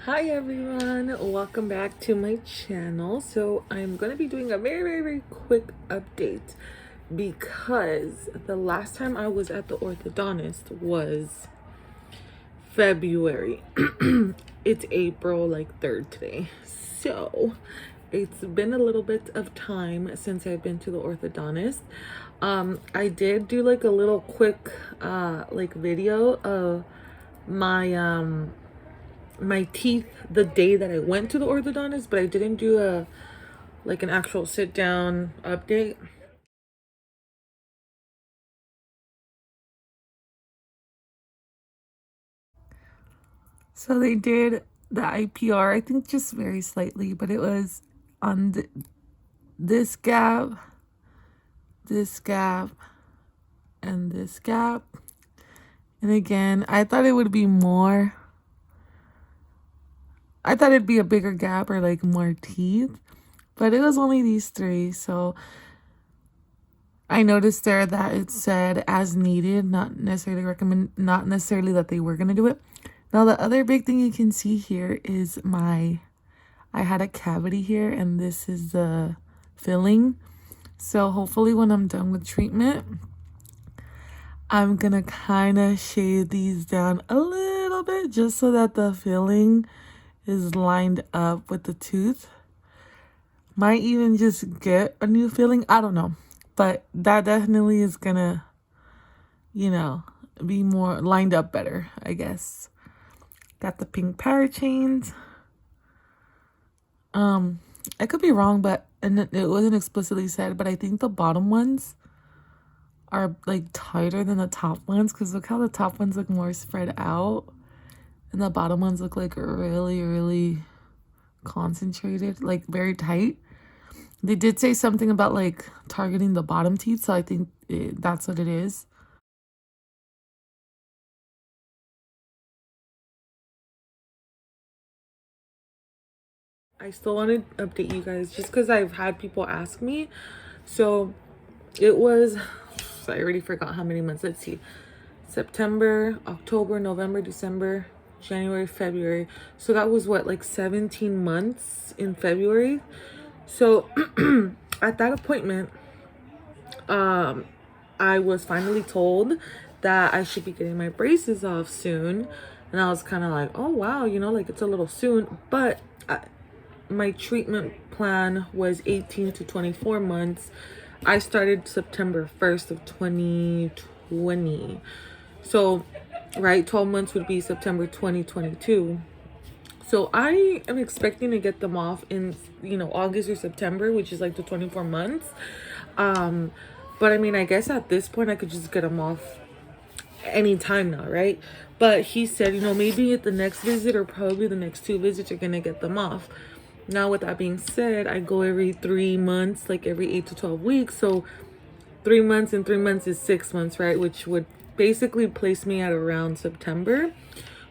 Hi everyone, welcome back to my channel. So I'm going to be doing a very quick update because the last time I was at the orthodontist was February. It's April like 3rd today. So it's been a little bit of time since I've been to the orthodontist. I did do like a little quick like video of my teeth the day that I went to the orthodontist, but I didn't do an actual sit down update. So they did the IPR, I think just very slightly, but it was on this gap, and this gap. And again, I thought it would be more. I thought it'd be a bigger gap or like more teeth, but it was only these three. So I noticed there that it said as needed, not necessarily that they were going to do it. Now, the other big thing you can see here is I had a cavity here, and this is the filling. So hopefully when I'm done with treatment, I'm going to kind of shade these down a little bit just so that the filling is lined up with the tooth. Might even just get a new filling. I don't know. But that definitely is going to, be more lined up better, I guess. Got the pink power chains. I could be wrong, but and it wasn't explicitly said, but I think the bottom ones are like tighter than the top ones, because look how the top ones look more spread out and the bottom ones look like really concentrated, like very tight. They did say something about like targeting the bottom teeth, so I think that's what it is. I still wanted to update you guys just because I've had people ask me. So it was, I already forgot how many months. Let's see. September, October, November, December, January, February. So that was what, like 17 months in February. So at that appointment, I was finally told that I should be getting my braces off soon. And I was kind of like, oh wow, like it's a little soon. But my treatment plan was 18 to 24 months. I started September 1st of 2020. So, right, 12 months would be September 2022. So I am expecting to get them off in, August or September, which is like the 24 months. But I mean, I guess at this point I could just get them off anytime now, right? But he said, maybe at the next visit or probably the next 2 visits, you're gonna get them off. Now, with that being said, I go every 3 months, like every 8 to 12 weeks. So 3 months and 3 months is 6 months, right? Which would basically place me at around September.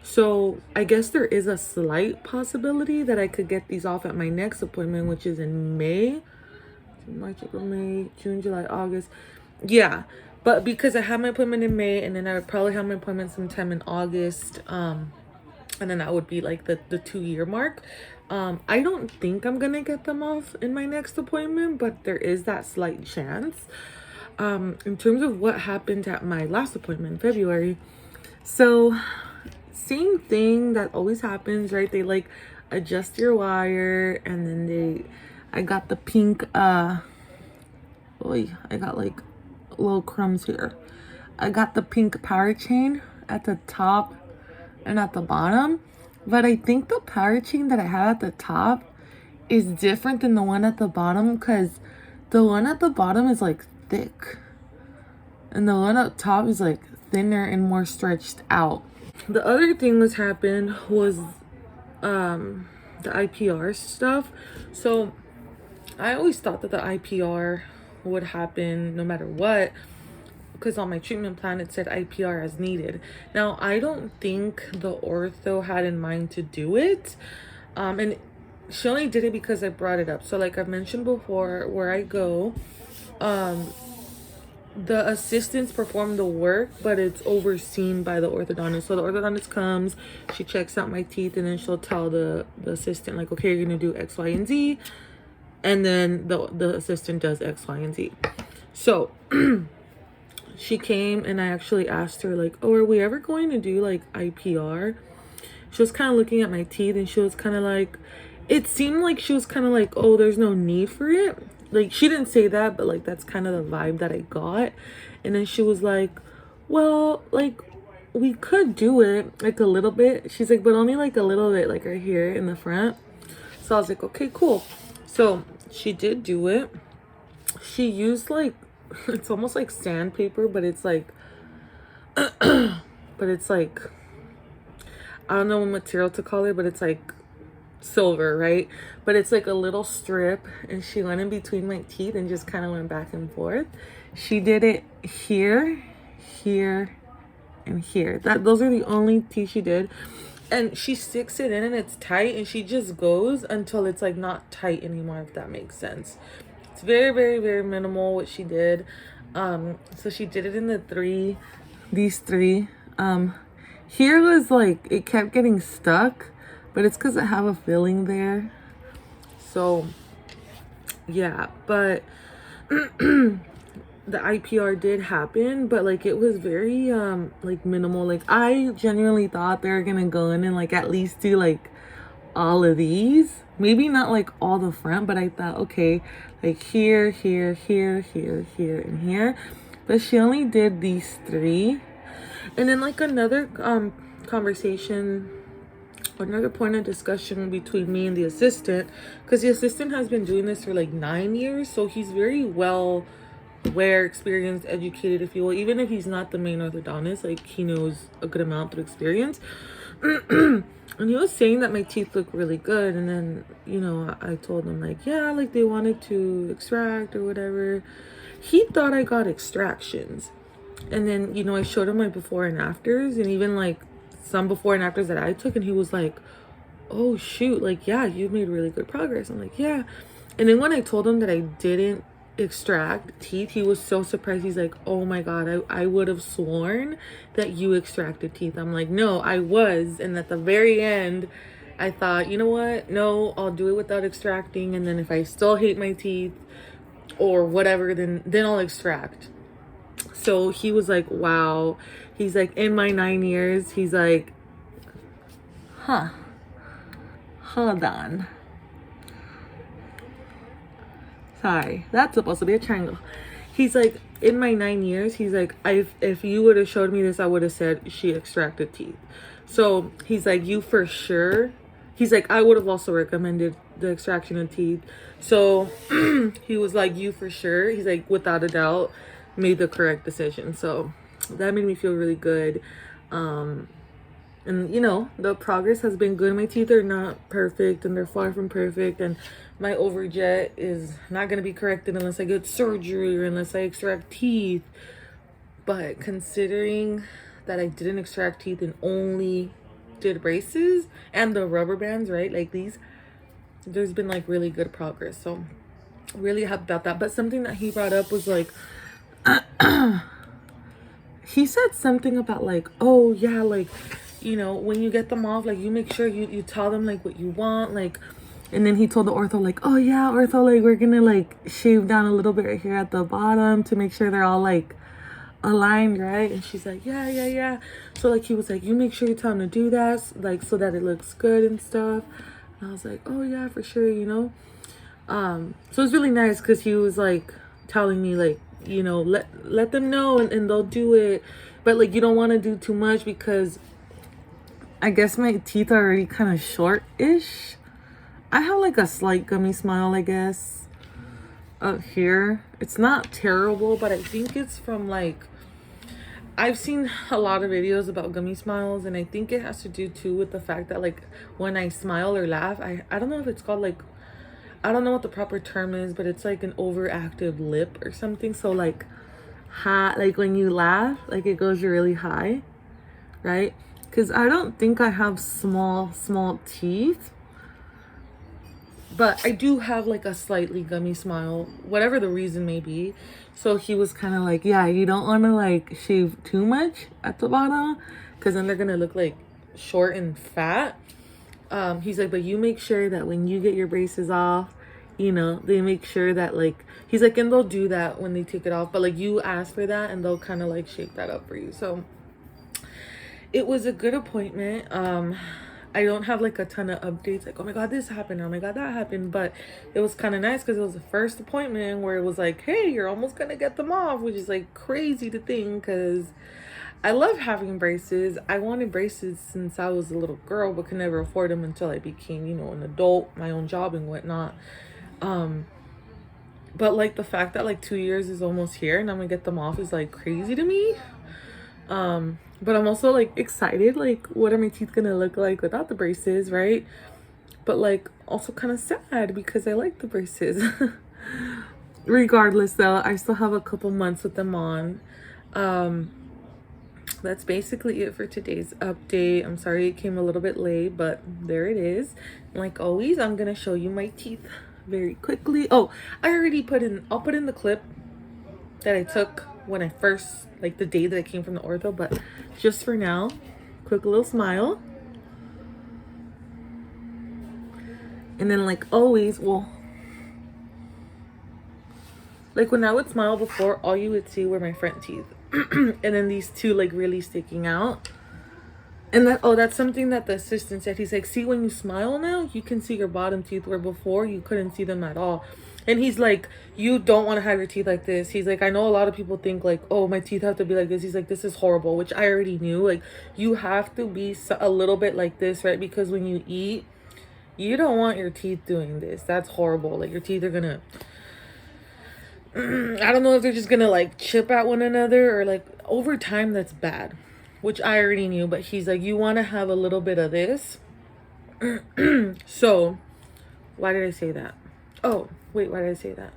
So I guess there is a slight possibility that I could get these off at my next appointment, which is in May. March, April, May, June, July, August. Yeah. But because I have my appointment in May, and then I would probably have my appointment sometime in August. And then that would be like the 2-year mark. I don't think I'm gonna get them off in my next appointment, but there is that slight chance. In terms of what happened at my last appointment in February, so same thing that always happens, right? They like adjust your wire, and then I got the pink I got like little crumbs here. I got the pink power chain at the top and at the bottom, but I think the power chain that I have at the top is different than the one at the bottom, because the one at the bottom is like thick and the one up top is like thinner and more stretched out. The other thing that's happened was the IPR stuff. So I always thought that the IPR would happen no matter what, because on my treatment plan it said IPR as needed. Now, I don't think the ortho had in mind to do it. And she only did it because I brought it up. So like I've mentioned before, where I go, the assistants perform the work, but it's overseen by the orthodontist. So the orthodontist comes, she checks out my teeth, and then she'll tell the assistant, like, okay, you're gonna do X, Y, and Z, and then the assistant does X, Y, and Z. So she came, and I actually asked her, like, oh, are we ever going to do like IPR? She was kind of looking at my teeth, and she was kind of like, it seemed like she was kind of like, oh, there's no need for it. Like, she didn't say that, but like that's kind of the vibe that I got. And then she was like, well, like, we could do it like a little bit. She's like, but only like a little bit, like right here in the front. So I was like, okay, cool. So she did do it. She used like, it's almost like sandpaper, but it's like I don't know what material to call it, but it's like silver, right? But it's like a little strip, and she went in between my teeth and just kind of went back and forth. She did it here, here, and here. Those are the only teeth she did. And she sticks it in, and it's tight, and she just goes until it's like not tight anymore, if that makes sense. It's very, very, very minimal what she did. So she did it in these three. Here was like, it kept getting stuck, but it's because I have a filling there. So yeah, but the IPR did happen, but like it was very like minimal. Like I genuinely thought they were gonna go in and like at least do like all of these, maybe not like all the front, but I thought, okay, like here, here, here, here, here, and here. But she only did these three. And then like another conversation, another point of discussion between me and the assistant, because the assistant has been doing this for like 9 years, so he's very well aware, experienced, educated, if you will. Even if he's not the main orthodontist, like he knows a good amount through experience. And he was saying that my teeth look really good, and then, you know, I told him like, yeah, like they wanted to extract or whatever. He thought I got extractions. And then, you know, I showed him my before and afters, and even like some before and afters that I took, and he was like, oh shoot, like, yeah, you made really good progress. I'm like, yeah. And then when I told him that I didn't extract teeth, he was so surprised. He's like, oh my god, I would have sworn that you extracted teeth. I'm like, no, I was. And at the very end, I thought, you know what, no, I'll do it without extracting, and then if I still hate my teeth or whatever, then I'll extract. So he was like, wow. He's like, in my 9 years, he's like, huh, hold on. Sorry, that's supposed to be a triangle. He's like, in my 9 years, he's like, if you would have showed me this, I would have said she extracted teeth. So he's like, you for sure. He's like, I would have also recommended the extraction of teeth. So he was like, you for sure. He's like, without a doubt, made the correct decision. So that made me feel really good. And you know, the progress has been good. My teeth are not perfect, and they're far from perfect, and my overjet is not going to be corrected unless I get surgery or unless I extract teeth. But considering that I didn't extract teeth and only did braces and the rubber bands, right, like these, there's been like really good progress. So really happy about that. But something that he brought up was like, he said something about like, oh yeah, like, you know, when you get them off, like you make sure you tell them like what you want, like. And then he told the ortho like, oh yeah, ortho, like we're gonna like shave down a little bit right here at the bottom to make sure they're all like aligned, right? And she's like, yeah. So like he was like, you make sure you tell him to do that, like so that it looks good and stuff. And I was like, oh yeah, for sure, you know. So it's really nice because he was like telling me like, you know, let them know and they'll do it, but like you don't want to do too much because I guess my teeth are already kind of short-ish. I have like a slight gummy smile, I guess, up here. It's not terrible, but I think it's from like, I've seen a lot of videos about gummy smiles, and I think it has to do too with the fact that like when I smile or laugh, I don't know if it's called like, I don't know what the proper term is, but it's like an overactive lip or something. So like high, like when you laugh, like it goes really high, right? Because I don't think I have small teeth. But I do have like a slightly gummy smile, whatever the reason may be. So he was kind of like, yeah, you don't want to like shave too much at the bottom because then they're going to look like short and fat. He's like, but you make sure that when you get your braces off, you know, they make sure that like, he's like, and they'll do that when they take it off, but like you ask for that and they'll kind of like shape that up for you. So it was a good appointment. I don't have like a ton of updates like, oh my god, this happened, or oh my god, that happened, but it was kind of nice because it was the first appointment where it was like, hey, you're almost gonna get them off, which is like crazy to think because I love having braces. I wanted braces since I was a little girl, but could never afford them until I became, you know, an adult, my own job and whatnot. But like the fact that like 2 years is almost here and I'm gonna get them off is like crazy to me. But I'm also like excited, like what are my teeth gonna look like without the braces, right? But like also kind of sad because I like the braces. Regardless though, I still have a couple months with them on. That's basically it for today's update. I'm sorry it came a little bit late, but there it is. Like always, I'm gonna show you my teeth very quickly. Oh, I'll put in the clip that I took when I first, like the day that I came from the ortho, but just for now, quick little smile. And then like always, well, like when I would smile before, all you would see were my front teeth. And then these two like really sticking out. And that's something that the assistant said. He's like, see, when you smile now, you can see your bottom teeth where before you couldn't see them at all. And he's like, you don't want to have your teeth like this. He's like, I know a lot of people think like, oh, my teeth have to be like this. He's like, this is horrible, which I already knew. Like, you have to be a little bit like this, right? Because when you eat, you don't want your teeth doing this. That's horrible. Like, your teeth are gonna, I don't know if they're just gonna like chip at one another or like over time, that's bad, which I already knew. But he's like, you want to have a little bit of this. So why did I say that? Oh, wait, why did I say that?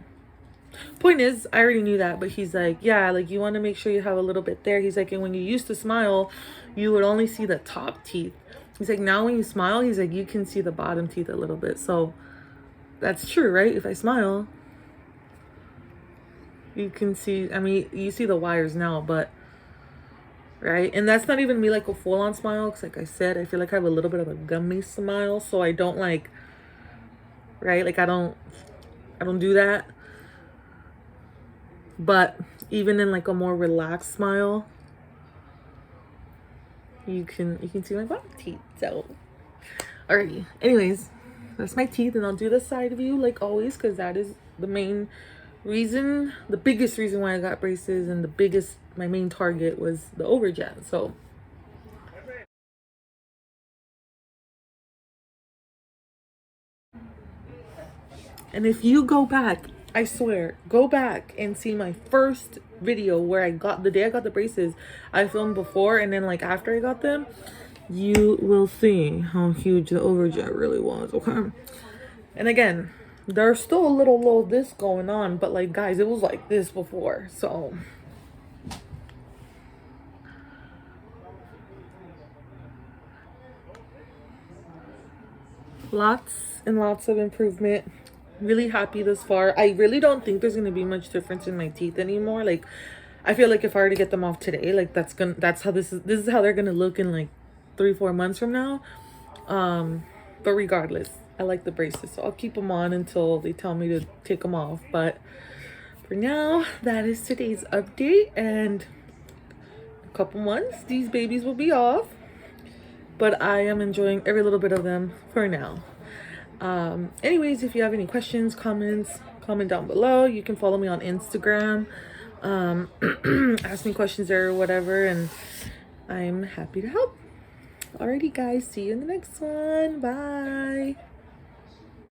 Point is, I already knew that, but he's like, yeah, like you want to make sure you have a little bit there. He's like, and when you used to smile, you would only see the top teeth. He's like, now when you smile, he's like, you can see the bottom teeth a little bit. So that's true, right? If I smile, you can see, I mean, you see the wires now, but right? And that's not even me like a full-on smile, because like I said, I feel like I have a little bit of a gummy smile, so I don't like, right? Like I don't do that. But even in like a more relaxed smile, you can see my bottom teeth. So alrighty, anyways, that's my teeth, and I'll do the side view like always, because that is the main reason, the biggest reason why I got braces, and my main target was the Overjet. So and if you go back, I swear, go back and see my first video where the day I got the braces, I filmed before and then like after I got them, you will see how huge the Overjet really was, okay? And again, there's still a little this going on, but like guys, it was like this before, so lots and lots of improvement. Really happy this far. I really don't think there's gonna be much difference in my teeth anymore. Like I feel like if I were to get them off today, like that's how this is how they're gonna look in like 3-4 months from now. But regardless, I like the braces, so I'll keep them on until they tell me to take them off. But for now, that is today's update, and a couple months these babies will be off, but I am enjoying every little bit of them for now. Anyways, if you have any questions, comments, comment down below. You can follow me on Instagram, ask me questions there or whatever, and I'm happy to help. Alrighty guys, see you in the next one. Bye.